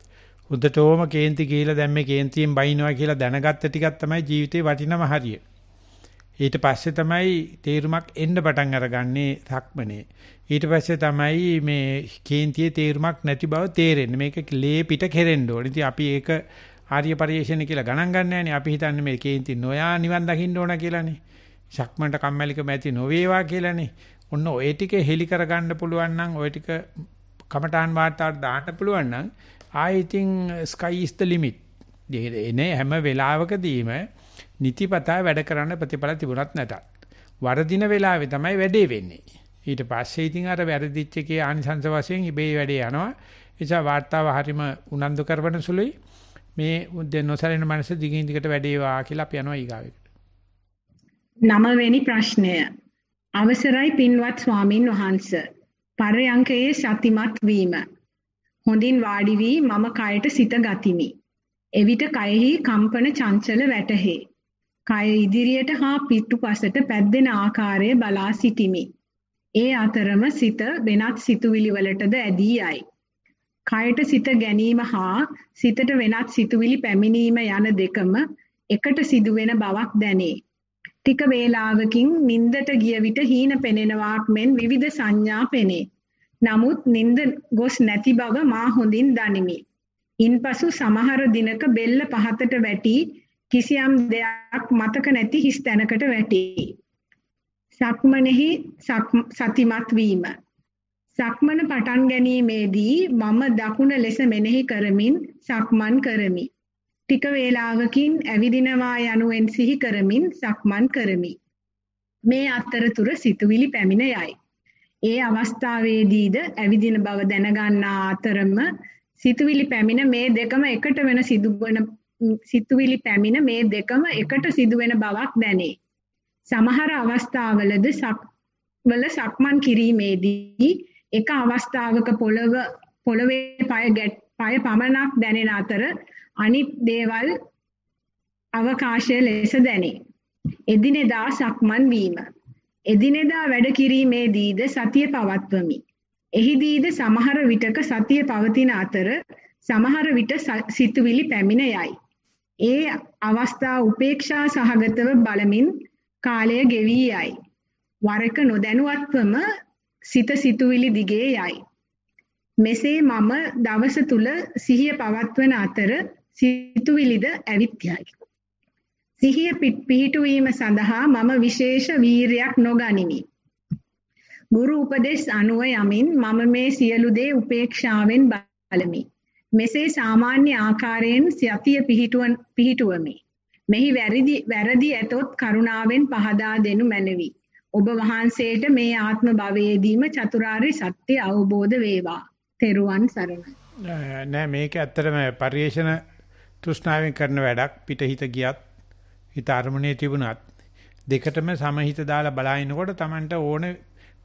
උදටෝම කේන්ති කියලා දැන් මේ කේන්තියෙන් බයින්නවා කියලා දැනගත්ත ටිකක් තමයි ජීවිතේ වටිනම හරිය. ඊට පස්සේ තමයි තේරුමක් එන්න පටන් අරගන්නේ සක්මනේ. ඊට පස්සේ තමයි මේ කේන්තියේ තේරුමක් නැති බව තේරෙන්නේ. මේක ලේ පිට කෙරෙන්න ඕනේ. ඉතින් අපි ඒක ආර්ය පරිශ්‍රණය කියලා ගණන් ගන්න නැහැනේ. අපි හිතන්නේ මේ කේන්ති නොයා නිවන් දකින්න ඕන කියලානේ. සක්මන්ට කම්මැලිකම ඇති නොවේවා කියලානේ. ඔන්න ඔය ටික හෙලි කරගන්න පුළුවන් නම් ඔය ටික කමඨාන් වාර්තාවට දාන්න පුළුවන් නම් I think sky is the limit. එනේ හැම වෙලාවකදීම නිතිපතා වැඩ කරන්න ප්‍රතිඵල තිබුණත් නැතත් වරදින වෙලාවේ තමයි වැඩේ වෙන්නේ. ඊට පස්සේ ඉතින් අර වැරදිච්ච එකේ ආනිසංස වශයෙන් ඉබේ වැඩේ යනවා. නිසා වාර්තාව හරීම උනන්දු කරවන සුළුයි. මේ නොසැලෙන මනස දිගින් දිගට වැඩේවා කියලා අපි යනවා ඊගාවෙට. 9 වෙනි ප්‍රශ්නය. අවසරයි පින්වත් ස්වාමින් වහන්සේ. පරයන්කයේ සතිමත් වීම. හොඳින් වාඩි වී මම කයට සිත ගතිමි. එවිට කයෙහි කම්පන චංචල වැටහේ. කය ඉදිරියට හා පිටුපසට පැද්දෙන ආකාරය බලා සිටිමි. ඒ අතරම සිත වෙනත් සිතුවිලි වලටද ඇදී යයි. කයට සිත ගැනීම හා සිතට වෙනත් සිතුවිලි පැමිණීම යන දෙකම එකට සිදුවෙන බවක් දැනේ. ටික වේලාවකින් නින්දට ගිය විට හීන පෙනෙනවාක් මෙන් විවිධ සංඥා පෙනේ. නමුත් නින්ද ගොස් නැති බව මා හොඳින් දනිමි. ඉන්පසු සමහර දිනක බෙල්ල පහතට වැටි කිසියම් දෙයක් මතක නැති හිස් තැනකට වැටේ. සක්මනෙහි සතිමත් වීම. සක්මන පටන් ගැනීමේදී මම දකුණ ලෙස මෙනෙහි කරමින් සක්මන් කරමි. ටික වේලාවකින් ඇවිදිනවා යනුවෙන් සිහි කරමින් සක්මන් කරමි. මේ අතරතුර සිතුවිලි පැමිණ යයි. ඒ අවස්ථාවේදීද ඇවිදින බව දැනගන්නා අතරම සිතුවිලි පැමිණ මේ දෙකම එකට සිදුවෙන බවක් දැනේ. සමහර අවස්ථාවලද සක්මන් කිරීමේදී එක අවස්ථාවක පොළවේ පය පමණක් දැනෙන අතර අනිත් දේවල් අවකාශය ලෙස දැනේ. එදිනෙදා සක්මන් වීම. එදිනෙදා වැඩ කිරීමේදීද සතිය පවත්වමි. එහිදීද සමහර විටක සතිය පවතින අතර සමහර විට සිතුවිලි පැමිණ යයි. ඒ අවස්ථා උපේක්ෂා සහගතව බලමින් කාලය ගෙවී යයි. වරක නොදැනුවත්වම සිතුවිලි දිගේ යයි. මෙසේ මම දවස තුල සිහිය පවත්වන අතර සිතුවිලිද ඇවිත් යයි. සිහිය පිහිටුවීම සඳහා මම විශේෂ වීරයක් නොගනිමි. ගුරු උපදෙස් අනුව යමින් මම මේ සියලු දේ උපේක්ෂාවෙන් බලමි. මෙසේ සාමාන්‍ය ආකාරයෙන් සතිය පිහිටුවමි. මෙහි වැරදි ඇතොත් කරුණාවෙන් පහදා දෙනු මැනවි. ඔබ වහන්සේට මේ ආත්ම භවයේදීම චතුරාර්ය සත්‍ය අවබෝධ වේවා. තෙරුවන් සරණයි. නෑ මේක ඇත්තටම පරිේශන තෘෂ්ණාවෙන් කරන වැඩක්. පිටහිත ගියත් හිත අරමුණේ තිබුණත් දෙකටම සමහිත දාලා බලනකොට Tamanට ඕනේ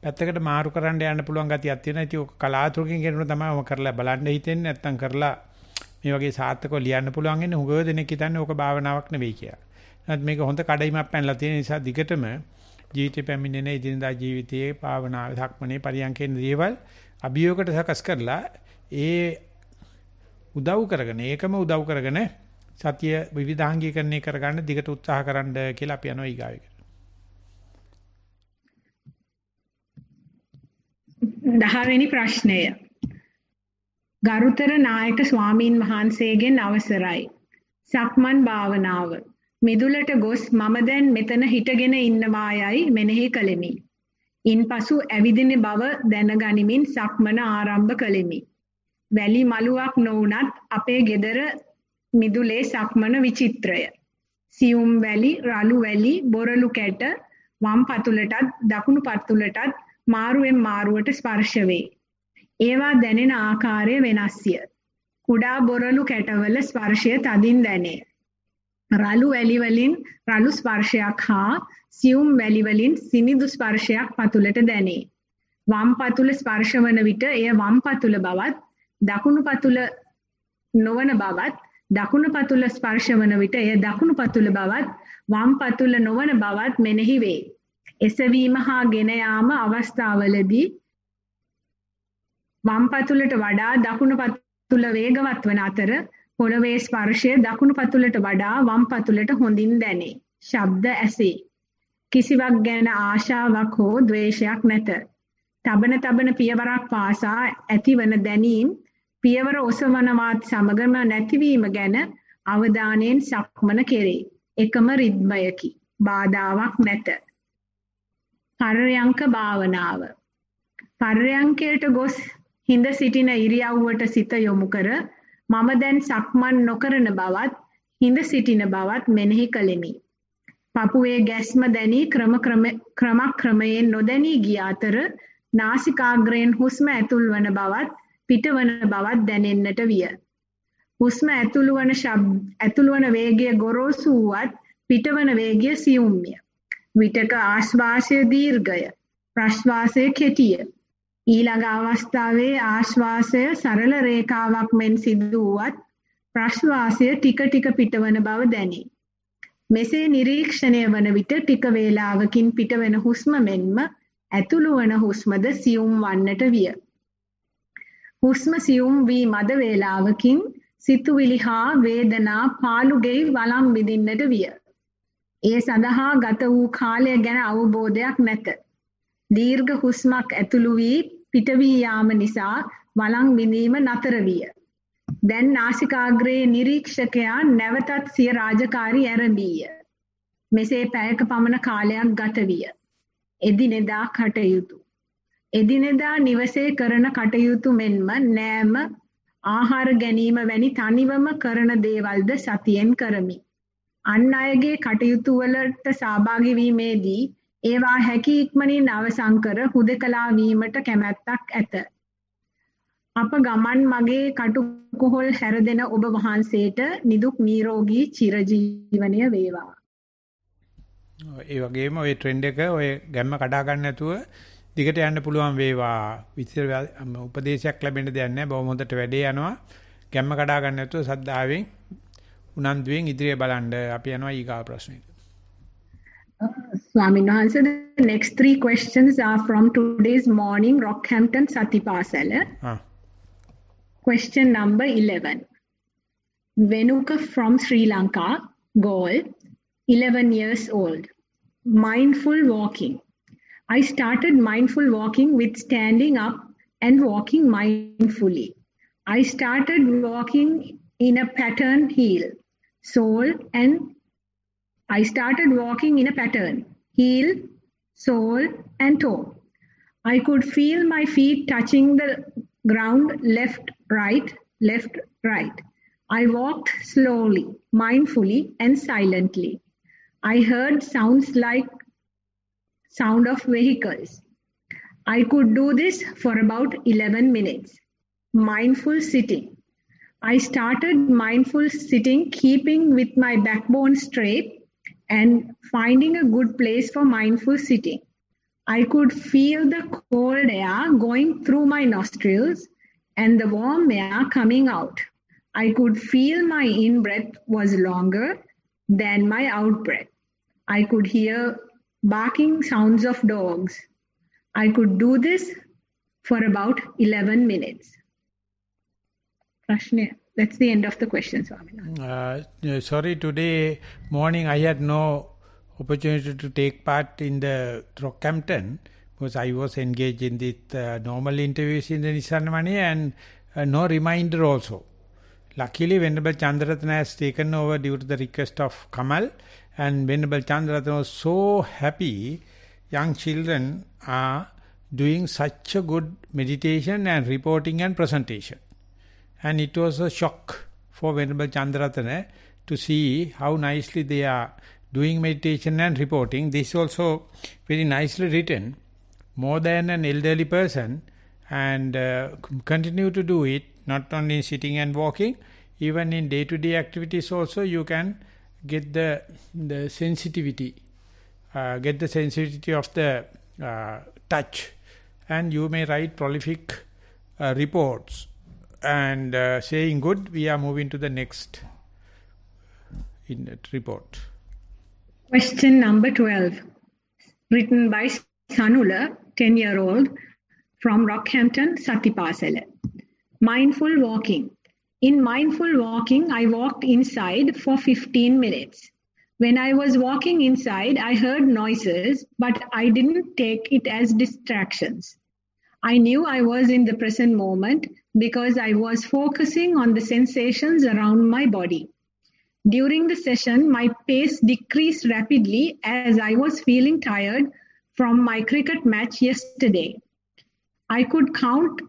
පැත්තකට මාරු කරන්න යන්න පුළුවන් ගතියක් තියෙනවා. ඉතින් ඔක කලාතුරකින් කෙනෙකුට තමයි ඔම කරලා බලන්න හිතෙන්නේ. නැත්තම් කරලා මේ වගේ සාර්ථකව ලියන්න පුළුවන් ඉන්නේ. හුඟව දෙනෙක් හිතන්නේ ඕක භාවනාවක් නෙවෙයි කියලා. නැත්නම් මේක හොඳ කඩයිමක් පැනලා තියෙන නිසා දිගටම ජීවිතේ පැමිණෙන ඉදිනදා ජීවිතයේ භාවනාව සක්මනේ පරියන්කේ දේවල් අභියෝගකට සකස් කරලා ඒ උදව් කරගෙන සතිය විවිධාංගීකරණය කරගන්න දිගට උත්සාහ කරන්න කියලා අපි යනවා ඊගාවෙකට. 10 වෙනි ප්‍රශ්නය. ගරුතර නායක ස්වාමීන් වහන්සේගෙන් අවසරයි. සක්මන් භාවනාව. මිදුලට ගොස් මම දැන් මෙතන හිටගෙන ඉන්නවා යයි මෙනෙහි කළෙමි. ඉන්පසු ඇවිදින බව දැනගනිමින් සක්මන ආරම්භ කළෙමි. වැලි මලුවක් නොවුනත් අපේ ගෙදර මිදුලේ සක්මන විචිත්‍රය. සියුම් වැලි, රළු වැලි, බොරළු කැට වම් පතුලටත් දකුණු පතුලටත් මාරුවෙන් මාරුවට ස්පර්ශ වේ. ඒවා දැනෙන ආකාරය වෙනස්ය. කුඩා බොරළු කැටවල ස්පර්ශය තදින් දැනේ. රළු වැලි වලින් රළු ස්පර්ශයක් හා සියුම් වැලි වලින් සිනිඳු ස්පර්ශයක් පතුලට දැනේ. වම් පතුල ස්පර්ශ වන විට එය වම් පතුල බවත්, දකුණු පතුල නොවන බවත්, දකුණු පතුල ස්පර්ශ වන විට එය දකුණු පතුල බවත්, වම් පතුල නොවන බවත් මෙනෙහි වේ. එසවීම හා ගෙන යාම අවස්ථාවලදී වම් පතුලට වඩා දකුණු පතුල වේගවත් වන අතර පොළවේ ස්පර්ශය දකුණු පතුලට වඩා වම් පතුලට හොඳින් දැනේ. ශබ්ද ඇසේ. කිසිවක් ගැන ආශාවක් හෝ ද්වේෂයක් නැත. තබන පියවරක් පාසා ඇතිවන දැනීම් පියවර ඔසවනවත් සමගම නැතිවීම ගැන අවධානයෙන් සක්මන කෙරේ. එකම රිද්මයකි. බාධාවක් නැත. පර්යංක භාවනාව. පර්යංකයට ගොස් හිඳ සිටින ඉරියව්වට සිත යොමු කර මම දැන් සක්මන් නොකරන බවත් හිඳ සිටින බවත් මෙනෙහි කළෙමි. පපුවේ ගැස්ම දැනී ක්‍රමක්‍රමයෙන් නොදැනී ගිය අතර නාසිකාග්‍රයෙන් හුස්ම ඇතුල් වන බවත් පිටවන බවත් දැනෙන්නට විය. හුස්ම ඇතුළු වන වේගය ගොරෝසු වුවත් පිටවන වේගය සියුම්ය. විටක ආශ්වාසය දීර්ඝය, ප්‍රශ්වාසය කෙටිය. ඊළඟ අවස්ථාවේ ආශ්වාසය සරල රේඛාවක් මෙන් සිදු වුවත් ප්‍රශ්වාසය ටික ටික පිටවන බව දැනේ. මෙසේ නිරීක්ෂණය වන විට ටික වේලාවකින් පිටවන හුස්ම මෙන්ම ඇතුළු වන හුස්මද සියුම් වන්නට විය. හුස්ම සියුම් වී මද වේලාවකින් සිතුවිලි හා වේදනා පාළුගෙයි වළං විඳින්නට විය. ඒ සඳහා ගත වූ කාලය ගැන අවබෝධයක් නැත. දීර්ඝ හුස්මක් ඇතුළු වී පිට වී යාම නිසා වළං විඳීම නතර විය. දැන් නාසිකාග්‍රයේ නිරීක්ෂකයා නැවතත් සිය රාජකාරී ආරම්භීය. මෙසේ පැයක පමණ කාලයක් ගත විය. එදිනෙදා කටයුතු. එදිනෙදා නිවසේ කරන කටයුතු මෙන්ම නෑම, ආහාර ගැනීම වැනි තනිවම කරන දේවල්ද සතියෙන් කරමි. අන් අයගේ කටයුතු වලට සහභාගී වීමේදී ඒවා හැකි ඉක්මනින් අවසන් කර හුදකලා වීමට කැමැත්තක් ඇත. අප ගමන් මගේ කටුකොහල් හැරදෙන ඔබ වහන්සේට නිදුක් නිරෝගී චිරජීවනය වේවා. ඒ වගේම ওই ට්‍රෙන්ඩ් එක ඔය ගැම්ම කඩා ගන්න නැතුව දිගට යන්න පුළුවන් වේවා. විතර උපදේශයක් ලැබෙන්න දෙයක් නැහැ. බොහොම හොඳට වැඩේ යනවා. ගැම්ම කඩා ගන්න නැතුව සද්ධාවෙන් උනන්දුවෙන් ඉදිරිය බලන්න. අපි යනවා ඊගා ප්‍රශ්නෙට. Swamin Wahanse, the next 3 questions are from today's morning Rockhampton Satipasala. Question number 11. Venuka from Sri Lanka, Gaul, 11 years old. Mindful walking. I started mindful walking with standing up and walking mindfully. I started walking in a pattern heel, sole and I started walking in a pattern, heel, sole and toe. I could feel my feet touching the ground, left, right. I walked slowly, mindfully and silently. I heard sounds like sound of vehicles. I could do this for about 11 minutes. Mindful sitting. I started mindful sitting, keeping with my backbone straight and finding a good place for mindful sitting. I could feel the cold air going through my nostrils and the warm air coming out. I could feel my in-breath was longer than my out-breath. I could hear barking sounds of dogs. I could do this for about 11 minutes. Prashne, that's the end of the question, Swami. Sorry, today morning I had no opportunity to take part in the Rockhampton because I was engaged in the normal interviews in the Nissanmani and no reminder also. Luckily, Venerable Chandraratana has taken over due to the request of Kamal, and Venerable Chandraratana was so happy. Young children are doing such a good meditation and reporting and presentation. And it was a shock for Venerable Chandraratana to see how nicely they are doing meditation and reporting. This also very nicely written, more than an elderly person, and continue to do it, not only in sitting and walking, even in day-to-day activities also you can get the sensitivity, of the touch, and you may write prolific reports. And saying good, we are moving to the next report. Question number 12, written by Sanula, 10-year-old, from Rockhampton, Satipasala. Mindful walking. In mindful walking, I walked inside for 15 minutes. When I was walking inside, I heard noises, but I didn't take it as distractions. I knew I was in the present moment because I was focusing on the sensations around my body. During the session, my pace decreased rapidly as I was feeling tired from my cricket match yesterday. I could count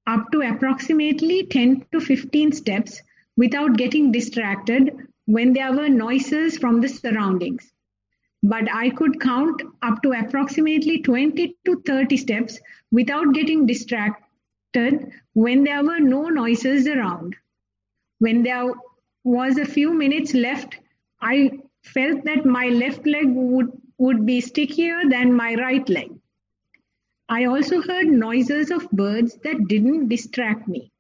up to approximately 10 to 15 steps without getting distracted when there were noises from the surroundings. But I could count up to approximately 20 to 30 steps without getting when there were no noises around. When there was a few minutes left, I felt that my left leg would be stickier than my right leg. I also heard noises of birds that didn't distract me.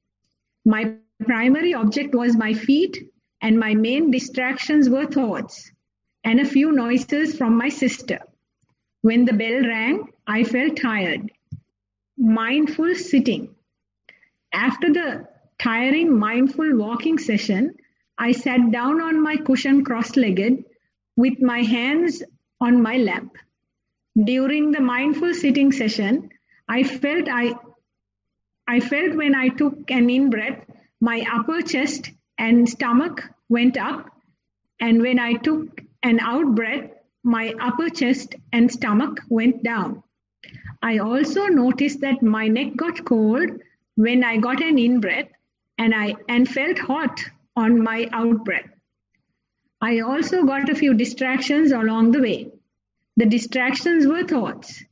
My primary object was my feet, and my main distractions were thoughts and a few noises from my sister. When the bell rang, I felt tired. Mindful sitting. After the tiring mindful walking session, I sat down on my cushion cross-legged with my hands on my lap. During the mindful sitting session, I felt when I took an in-breath, my upper chest and stomach went up, and when I took an out-breath, my upper chest and stomach went down. I also noticed that my neck got cold when I got an in-breath and felt hot on my out-breath. I also got a few distractions along the way. The distractions were thoughts.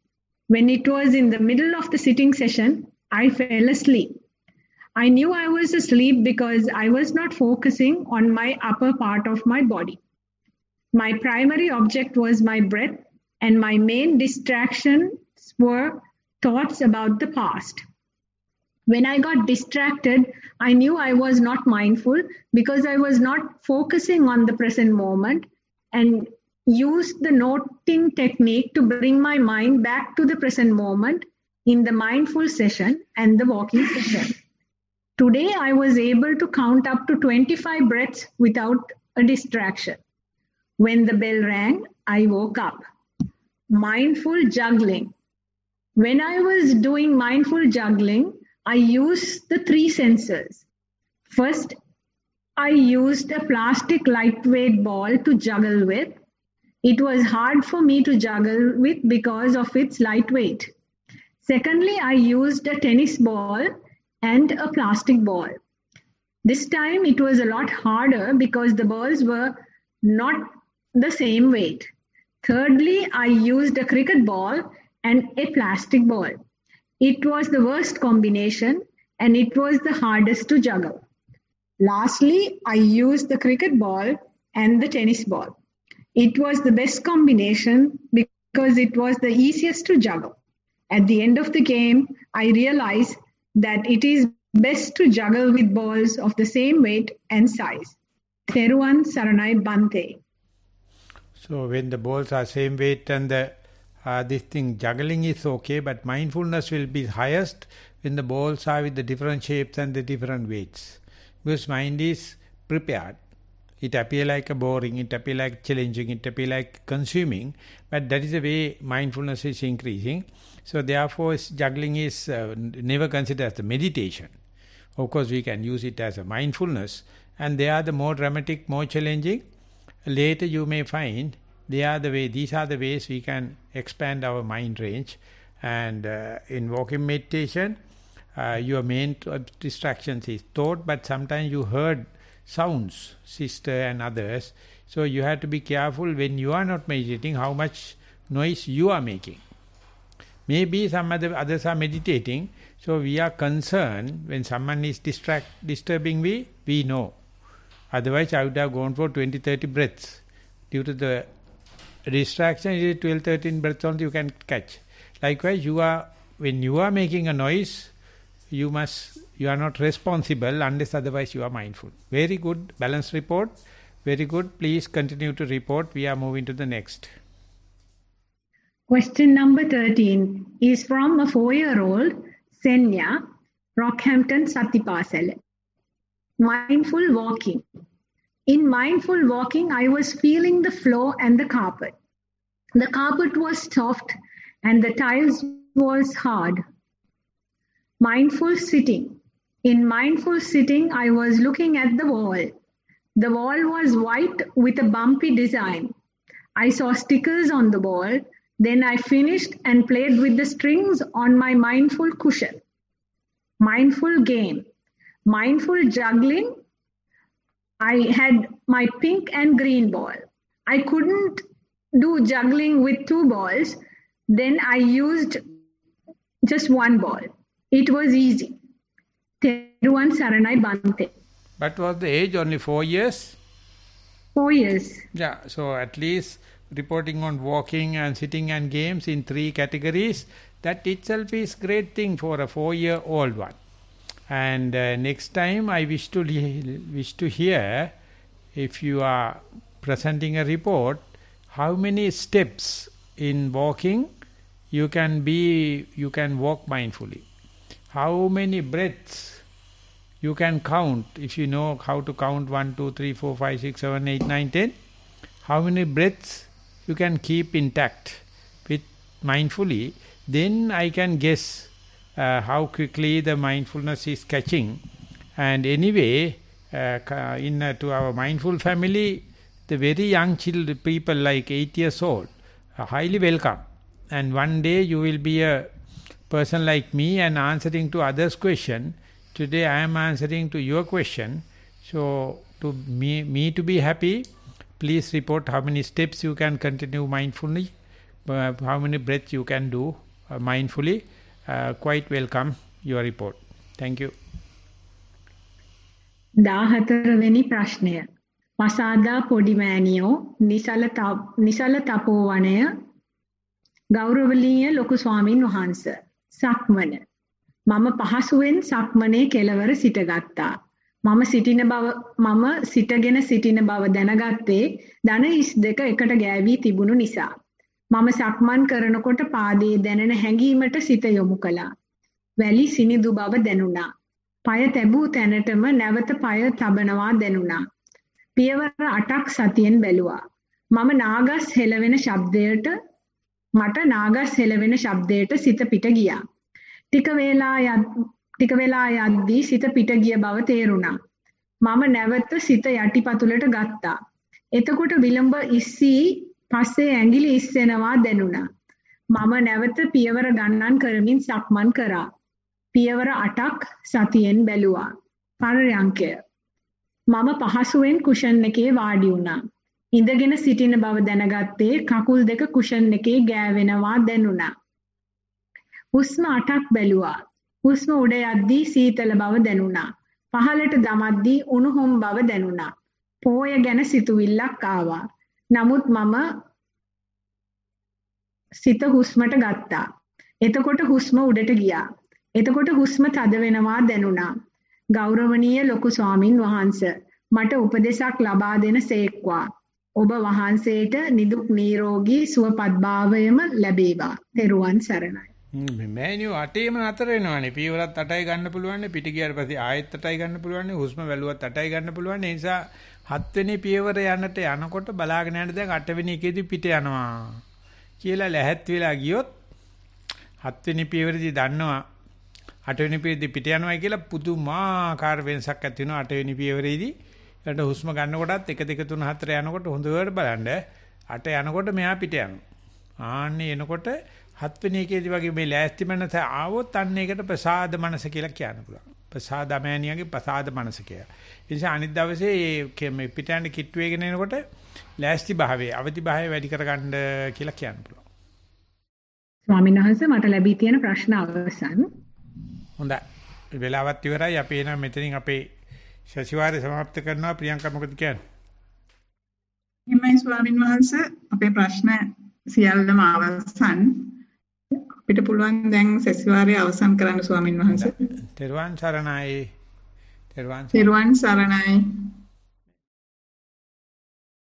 When it was in the middle of the sitting session, I fell asleep. I knew I was asleep because I was not focusing on my upper part of my body. My primary object was my breath, and my main distractions were thoughts about the past. When I got distracted, I knew I was not mindful because I was not focusing on the present moment, and used the noting technique to bring my mind back to the present moment in the mindful session and the walking session. Today, I was able to count up to 25 breaths without a distraction. When the bell rang, I woke up. Mindful juggling. When I was doing mindful juggling, I used the three senses. First, I used a plastic lightweight ball to juggle with. It was hard for me to juggle with because of its light weight. Secondly, I used a tennis ball and a plastic ball. This time it was a lot harder because the balls were not the same weight. Thirdly, I used a cricket ball and a plastic ball. It was the worst combination and it was the hardest to juggle. Lastly, I used the cricket ball and the tennis ball. It was the best combination because it was the easiest to juggle. At the end of the game, I realized that it is best to juggle with balls of the same weight and size. Theruvan Saranai Bante. So when the balls are same weight and this thing juggling is okay, but mindfulness will be highest when the balls are with the different shapes and the different weights. Because mind is prepared. It appears like a boring, it appears like challenging, it appears like consuming, but that is the way mindfulness is increasing. So therefore, juggling is never considered as a meditation. Of course, we can use it as a mindfulness, and they are the more dramatic, more challenging. Later you may find these are the ways we can expand our mind range. And in walking meditation, your main distractions is thought, but sometimes you heard sounds, sister and others. So you have to be careful when you are not meditating how much noise you are making. Maybe some others are meditating, so we are concerned when someone is disturbing we know. Otherwise I would have gone for 20-30 breaths. Due to the distraction, it is 12-13 breaths only you can catch. Likewise, when you are making a noise, you are not responsible unless otherwise you are mindful. Very good, balanced report. Very good. Please continue to report. We are moving to the next. Question number 13 is from a 4-year-old, Senya, Rockhampton Satipasala. Mindful walking. In mindful walking, I was feeling the floor and the carpet. The carpet was soft and the tiles was hard. Mindful sitting. In mindful sitting, I was looking at the wall. The wall was white with a bumpy design. I saw stickers on the wall. Then I finished and played with the strings on my mindful cushion. Mindful game. Mindful juggling. I had my pink and green ball. I couldn't do juggling with 2 balls. Then I used just 1 ball. It was easy. Teruwan Saranai Bante. But was the age only 4 years? 4 years. Yeah, so at least reporting on walking and sitting and games in 3 categories, that itself is great thing for a 4-year-old one. And next time I wish to hear, if you are presenting a report, how many steps in walking you can walk mindfully. How many breaths you can count, if you know how to count 1, 2, 3, 4, 5, 6, 7, 8, 9, 10. How many breaths you can keep intact with mindfully, then I can guess how quickly the mindfulness is catching. And anyway, to our mindful family, the very young people like 8 years old are highly welcome. And one day you will be a person like me and answering to others' question. Today I am answering to your question. So to me to be happy, please report how many steps you can continue mindfully, how many breaths you can do mindfully. Quite welcome your report. Thank you. 14 වෙනි ප්‍රශ්නය. පසාදා පොඩි මෑණියෝ නිසල තපෝවනය ගෞරවනීය ලොකු ස්වාමින් වහන්සේ සක්මන මම පහසුවෙන් සක්මනේ කෙලවර සිටගත්තා. මම සිටගෙන සිටින බව දැනගත්තේ දන හිස් දෙක එකට ගෑවී තිබුණු නිසා. මම සක්මන් කරනකොට පාදයේ දැනෙන හැඟීමට සිත යොමු කළා. වැලි සිනිදු බව දැනුණා. පය තැබූ තැනටම නැවත පය තබනවා දැනුණා. පියවර 8ක් සතියෙන් බැලුවා. මට නාගස් හෙලවෙන ශබ්දයට සිත පිට ගියා. ටික වෙලා යද්දී සිත පිට ගිය බව තේරුණා. මම නැවත සිත යටිපතුලට ගත්තා. එතකොට විලම්භ ඉස්සී පස්සේ ඇඟිලි ඉස්සෙනවා දැනුණා. මම නැවත පියවර ගණන් කරමින් සක්මන් කරා. පියවර 8ක් සතියෙන් බැලුවා. පරයන්කය. මම පහසුවෙන් කුෂන් එකේ වාඩි වුණා. ඉඳගෙන සිටින බව දැනගත්තේ කකුල් දෙක කුෂන් එකේ ගෑවෙනවා දැනුණා. හුස්ම 8ක් බැලුවා. හුස්ම උඩ යද්දී සීතල බව දැනුණා. පහළට දමද්දී උණුහුම් බව දැනුණා. පෝය ගැන සිතුවිල්ලක් ආවා. නමුත් මම සිත හුස්මට ගත්තා. එතකොට හුස්ම උඩට ගියා. එතකොට හුස්ම තද වෙනවා දැනුණා. ගෞරවනීය ලොකු ස්වාමින් වහන්සේ මට උපදේශක් ලබා දෙන සේක්වා. ඔබ වහන්සේට නිදුක් නිරෝගී සුවපත් භාවයම ලැබේවා. තෙරුවන් සරණයි. මෑනියෝ 8ේම නතර වෙනවානේ. පියවරත් 8යි ගන්න පුළුවන්. පිට ගියාට පස්සේ ආයෙත් 8යි ගන්න පුළුවන්. හුස්ම වැළුවත් 8යි ගන්න පුළුවන්. ඒ නිසා 7 වෙනි පියවර යනකොට බලාගෙන යන්න දැන් 8 වෙනි එකේදී පිට යනවා කියලා ලැහත් වෙලා ගියොත් 7 වෙනි පියවරදී දන්නවා 8 වෙනි පියවරදී පිට යනවා කියලා පුදුමාකාර වෙනසක් ඇති වෙනවා 8 වෙනි පියවරේදී. ඊට හුස්ම ගන්නකොටත් 1 2 3 4 යනකොට හොඳට බලන්න 8 යනකොට මෙහා පිට යනවා. ආන්නේ එනකොට 7 වෙනි එකේදී වගේ මේ ලෑස්ති මනස ආවොත් අන්න ඒකට ප්‍රසාද මනස කියලා කියන්න පුළුවන්. ප්‍රසාද මෑණියගේ ප්‍රසාද මනස කියලා. ඒ නිසා අනිත් දවසේ මේ පිටයන්ට කිට් වේගෙන එනකොට ලෑස්ති භාවයේ අවදි භාවය වැඩි කරගන්න කියලා කියන්න පුළුවන්. ස්වාමීන් වහන්සේ මට ලැබී තියෙන ප්‍රශ්න අවසන්. හොඳයි. වෙලාවත් ඉවරයි. අපි එන මෙතනින් අපේ සතිವಾರය સમાપ્ત කරනවා. ප්‍රියංකා මොකද කියන්නේ? එමයි ස්වාමීන් වහන්සේ අපේ ප්‍රශ්න සියල්ලම අවසන්. අපිට පුළුවන් දැන් සතිವಾರය අවසන් කරන්න ස්වාමීන් වහන්සේ. තෙරුවන් සරණයි. තෙරුවන් සරණයි.